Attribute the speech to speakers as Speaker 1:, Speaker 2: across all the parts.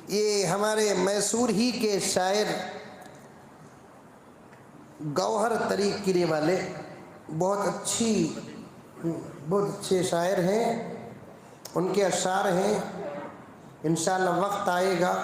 Speaker 1: یہ ہمارے میسور ہی کے شاعر گوہر طریق کرے والے بہت اچھے شاعر ہیں، ان کے اشعار ہیں. انشاءاللہ وقت آئے گا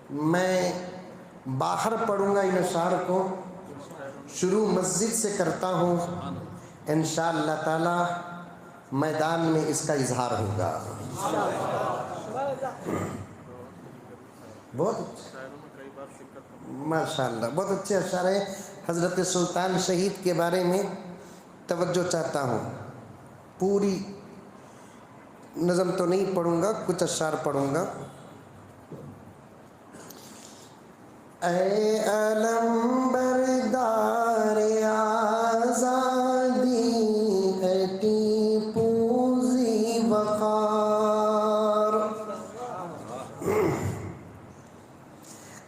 Speaker 1: میں باہر پڑھوں گا ان اشعار کو. شروع مسجد سے کرتا ہوں، انشاءاللہ تعالی میدان میں اس کا اظہار ہوگا. بہت ماشاءاللہ بہت اچھے اشعار ہیں. حضرت سلطان شہید کے بارے میں توجہ چاہتا ہوں. پوری نظم تو نہیں پڑھوں گا، کچھ اشعار پڑھوں گا. اے علم بردار آزادی، اے ٹیپو ذی وقار،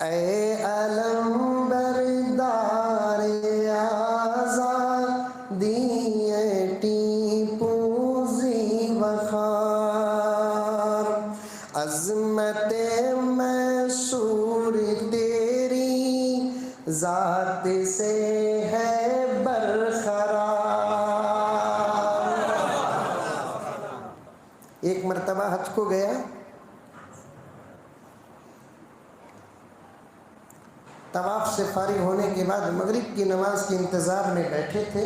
Speaker 1: اے علم بردار آزادی، اے ٹیپو ذی وقار، عظمت میسور تیری ذات سے ہے برقرار. ایک مرتبہ حج کو گیا، طواف سے فارغ ہونے کے بعد مغرب کی نماز کے انتظار میں بیٹھے تھے.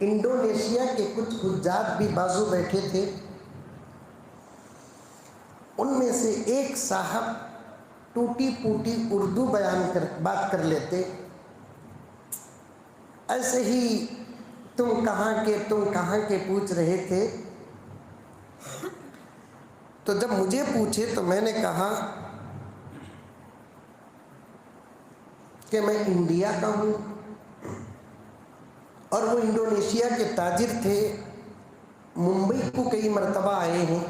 Speaker 1: انڈونیشیا کے کچھ حجاج بھی بازو بیٹھے تھے. ان میں سے ایک صاحب ٹوٹی پوٹی اردو بات کر لیتے. ایسے ہی تم کہاں کے پوچھ رہے تھے. تو جب مجھے پوچھے تو میں نے کہا کہ میں انڈیا کا ہوں. اور وہ انڈونیشیا کے تاجر تھے، ممبئی کو کئی مرتبہ آئے ہیں.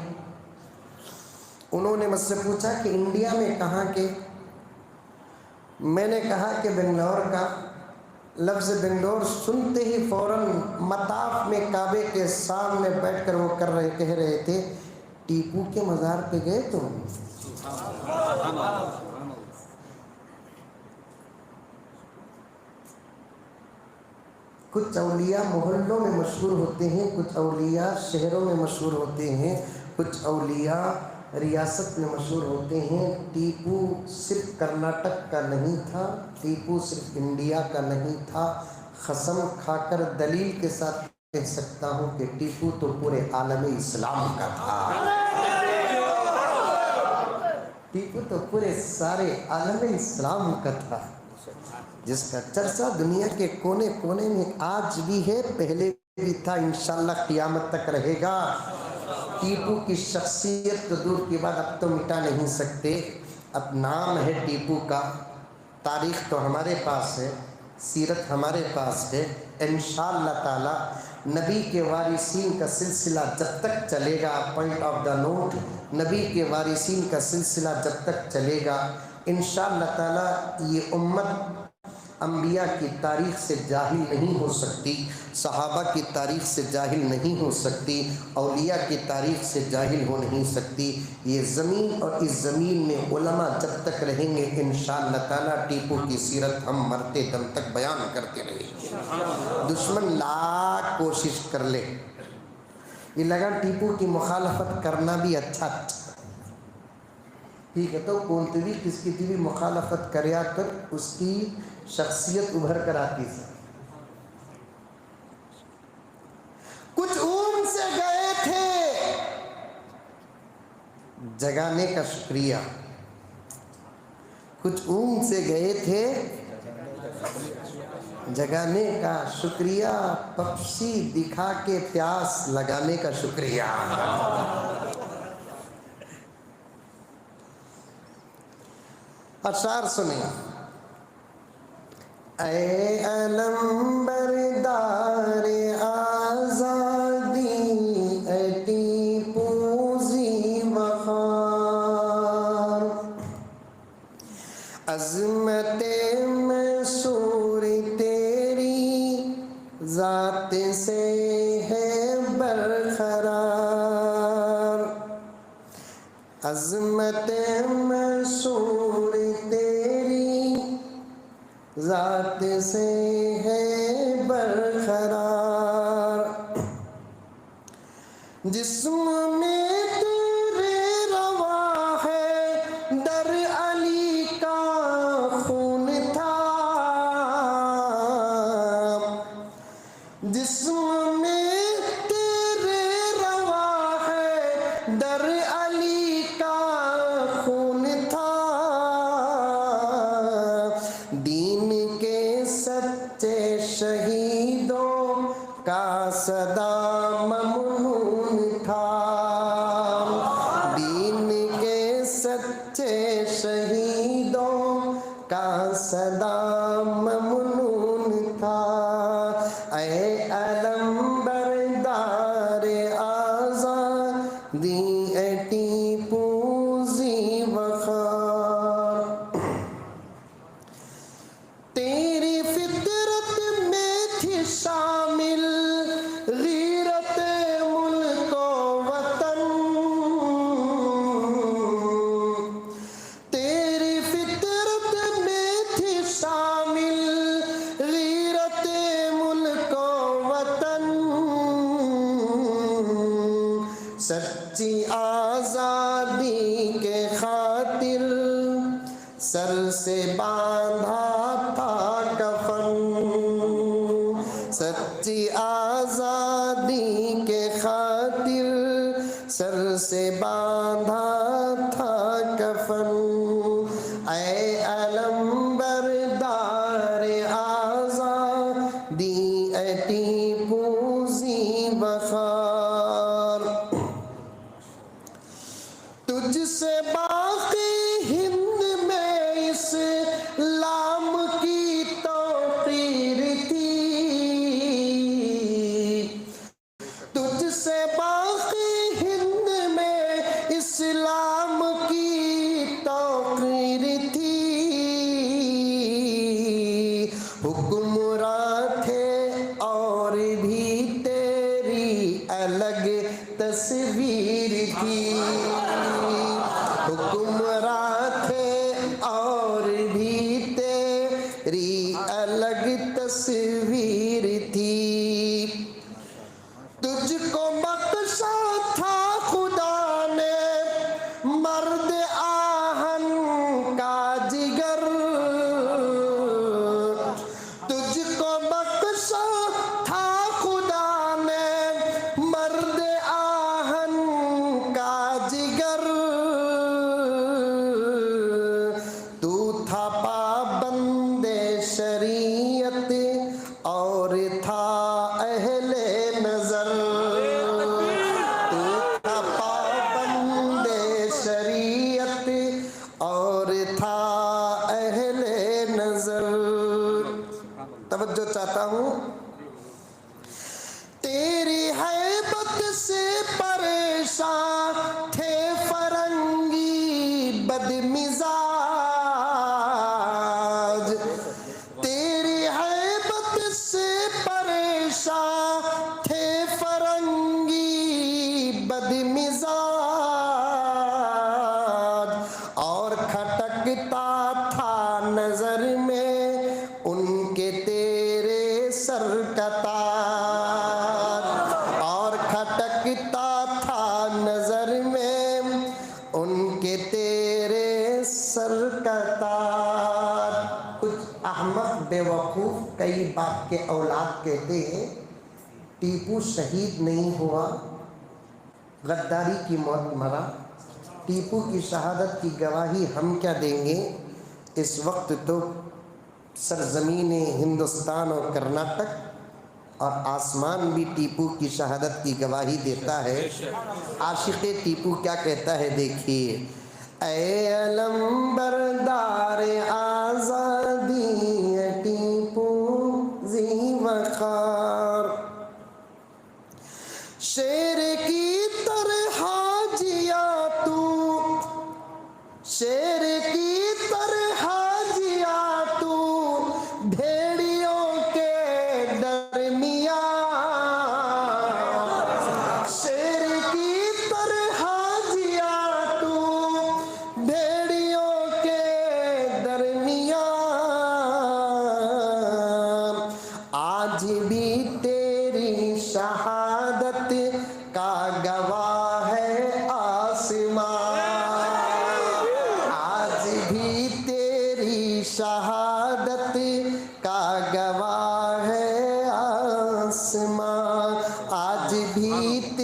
Speaker 1: انہوں نے مجھ سے پوچھا کہ انڈیا میں کہاں کے. میں نے کہا کہ بنگلور کا. لفظ بنگلور سنتے ہی فوراً مطاف میں کعبے کے سامنے بیٹھ کر وہ کہہ رہے تھے ٹیپو کے مزار پہ گئے تم. کچھ اولیاء محلوں میں مشہور ہوتے ہیں، کچھ اولیاء شہروں میں مشہور ہوتے ہیں، کچھ اولیاء ریاست میں مشہور ہوتے ہیں. ٹیپو صرف کرناٹک کا نہیں تھا، ٹیپو صرف انڈیا کا نہیں تھا. قسم کھا کر دلیل کے ساتھ کہہ سکتا ہوں کہ ٹیپو تو پورے عالم اسلام کا تھا. ٹیپو تو پورے سارے عالم اسلام کا تھا، جس کا چرچا دنیا کے کونے کونے میں آج بھی ہے، پہلے بھی تھا، انشاءاللہ قیامت تک رہے گا. ٹیپو کی شخصیت تو دور کی بات اب تو مٹا نہیں سکتے. اب نام ہے ٹیپو کا، تاریخ تو ہمارے پاس ہے، سیرت ہمارے پاس ہے. انشاءاللہ تعالی نبی کے وارثین کا سلسلہ جب تک چلے گا، پوائنٹ آف دا نوٹ، نبی کے وارثین کا سلسلہ جب تک چلے گا انشاءاللہ تعالی یہ امت انبیاء کی تاریخ سے جاہل نہیں ہو سکتی، صحابہ کی تاریخ سے جاہل نہیں ہو سکتی، اولیاء کی تاریخ سے جاہل ہو نہیں سکتی. یہ زمین اور اس زمین میں علماء جب تک رہیں گے انشاءاللہ تعالی ٹیپو کی سیرت ہم مرتے دم تک بیان کرتے رہیں گے. دشمن لاکھ کوشش کر لے، یہ لگا ٹیپو کی مخالفت کرنا بھی اچھا ٹھیک ہے، تو کونتی بھی کس کی بھی مخالفت کریا کر اس کی شخصیت ابھر کر آتی ہے. کچھ اون سے گئے تھے جگانے کا شکریہ، کچھ اون سے گئے تھے جگانے کا شکریہ، پپسی دکھا کے پیاس لگانے کا شکریہ. اشعار سنیں. اے علم بردار آزادی، اے ٹیپو ذی وقار، عظمت میسور تیری ذات سے ہے برقرار. عظمت منصور تیری ذات سے ہے برقرار، جسم میں تیرے روا ہے در علی کا خون تھا، جسم میں تیرے روا ہے در علی کا خون تھا، دین کے سچے شہیدوں کا صدا ممنون تھا، دین کے سچے شہیدوں کا صدا ممنون تھا، اے علم بردار آزادی اے ٹیپو ذی وقار، تیری فطرت میں تھی شامل غیرت ملک و وطن، تیری فطرت میں تھی شامل غیرت ملک و وطن، سچی آزادی کے خاطر سر سے باندھا تھا کفن، سچی آزادی کے خاطر سر سے باندھا تھا کفن، اے علم بردار آزادی اے ٹیپو ذی وقار، تجھ سے باقی ہند میں اسلام کی توقیر تھی، تجھ سے باقی ہند میں اسلام کی توقیر تھی، حکمراں تھے اور بھی تیری الگ تصویر تھی، حکمراں تھے اور بھی تیری الگ تصویر تھی، تجھ کو بخشا تھا خدا نے مرد آہن کا جگر، تجھ کو بخشا تھا خدا نے مرد آہن کا جگر، تو تھا پابند شریعت اور تھا اہل نظر، تو تھا پابند شریعت اور تھا اہل نظر، توجہ چاہتا ہوں، تیری ہیبت سے پریشان تھے فرنگی بد مزاج، تیری ہیبت سے پریشان تھے فرنگی بد مزاج، اور کھٹکتا تھا نظر میں ان کے تیرے سر کا تاج، اور کھٹکتا تھا نظر میں ان کے تیرے سر کا تاج، کچھ احمق بے وقوف کئی باپ کے اولاد کہتے ہیں ٹیپو شہید نہیں ہوا، غداری کی موت مرا، ٹیپو کی شہادت کی گواہی ہم کیا دیں گے، اس وقت تو سرزمین ہندوستان اور کرناٹک اور آسمان بھی ٹیپو کی شہادت کی گواہی دیتا ہے، عاشق ٹیپو کیا کہتا ہے دیکھیے، اے علم بردار آزادی اے ٹیپو ذی وقار، شیر کی طرح جیا تو، شیر کی طرح جیا تو بھیڑیوں کے درمیان، شیر کی طرح جیا تو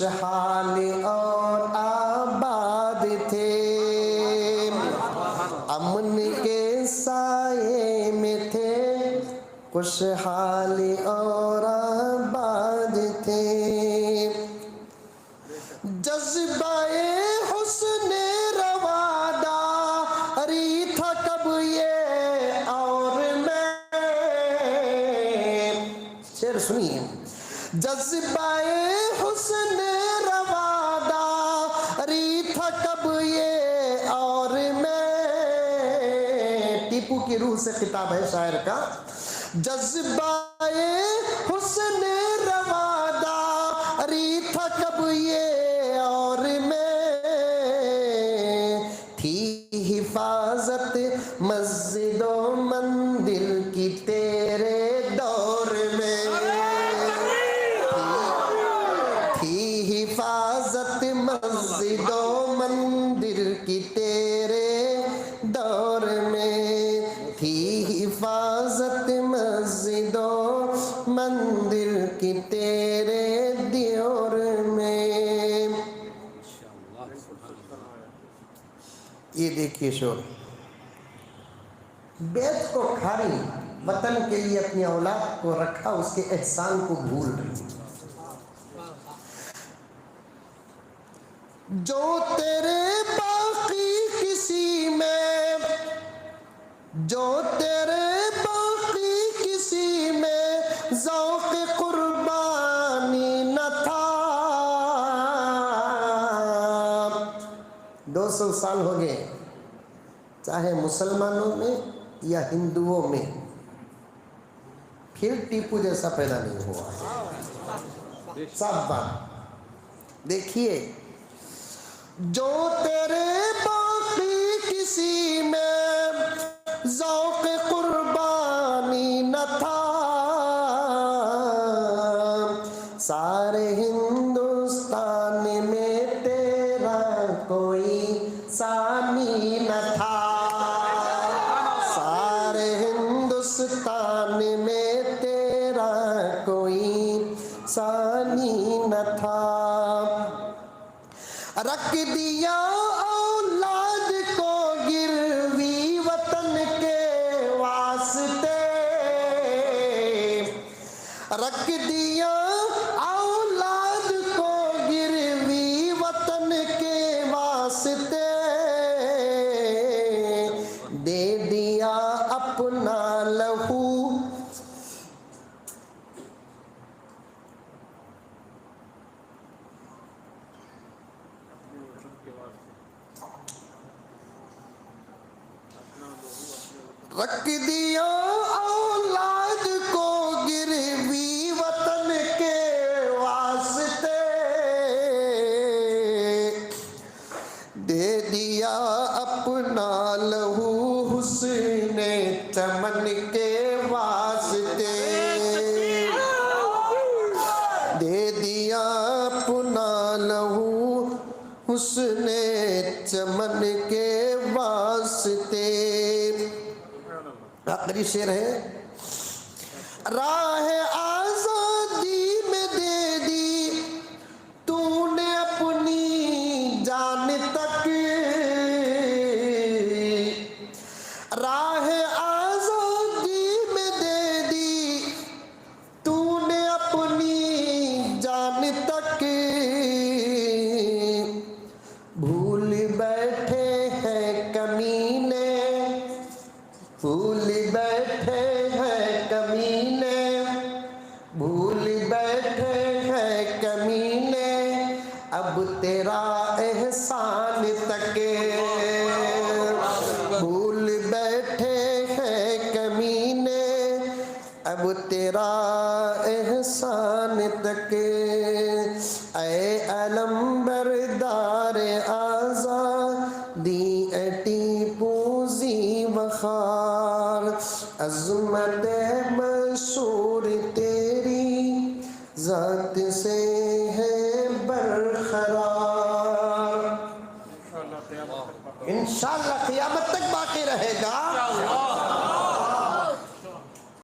Speaker 1: خوشحال اور آباد تھے، امن کے سائے میں تھے، خوشحال اور آباد تھے۔ جذبہ حسن رواداری تھا کب یہ اور میں، شعر سنیے، جذبہ حسن رواداری تھا کب یہ اور میں، ٹیپو کی روح سے خطاب ہے شاعر کا، جذبہ حسن رواداری تھا کب یہ اور میں، تھی حفاظت مسجد و مندر کی تیرے دور میں، تھی حفاظت مسجد و مندر کی تیرے دور میں، تھی حفاظت مسجد و مندر کی تیرے دیور میں۔ یہ دیکھیے شور، بیت کو کھاری، وطن کے لیے اپنی اولاد کو رکھا، اس کے احسان کو بھول رہی، جو تیرے باقی کسی میں، جو تیرے باقی کسی میں ذوق قربانی نہ تھا، 200 سال ہو گئے، چاہے مسلمانوں میں یا ہندوؤں میں، پھر ٹیپو جیسا پیدا نہیں ہوا، سب بات دیکھیے، جو تیرے باقی کسی میں ذوق قربانی نہ تھا، سارے ہندوستان میں تیرا کوئی ثانی نہ تھا، سارے ہندوستان میں تیرا کوئی ثانی نہ تھا، رکھ دیا اولاد کو گروی وطن کے واسطے، رکھ دیا اولاد کو گروی وطن کے واسطے، دے دیا اپنا لہو، رکھ دیا اولاد کو گروی وطن کے واسطے، دے دیا اپنا لہو حسن چمن کے واسطے، دے دیا اپنا لہو حسن چمن کے واسطے۔ آخری شعر ہے، راہ آزادی میں دے دی تو نے اپنی جان تک، راہ آزادی میں دے دی تو نے اپنی جان تک، بھول بیٹھے ہیں کمینے، بھول بیٹھے ہیں کمینے، بھول بیٹھے ہیں کمینے، اب تیرا احسان تک، بھول بیٹھے ہیں کمینے، اب تیرا احسان تک، اے علم بردار آزادی، اے ٹیپو زی وقار، عظمت مشہور تیری ذات سے ہے برقرار، انشاءاللہ قیامت تک باقی رہے گا۔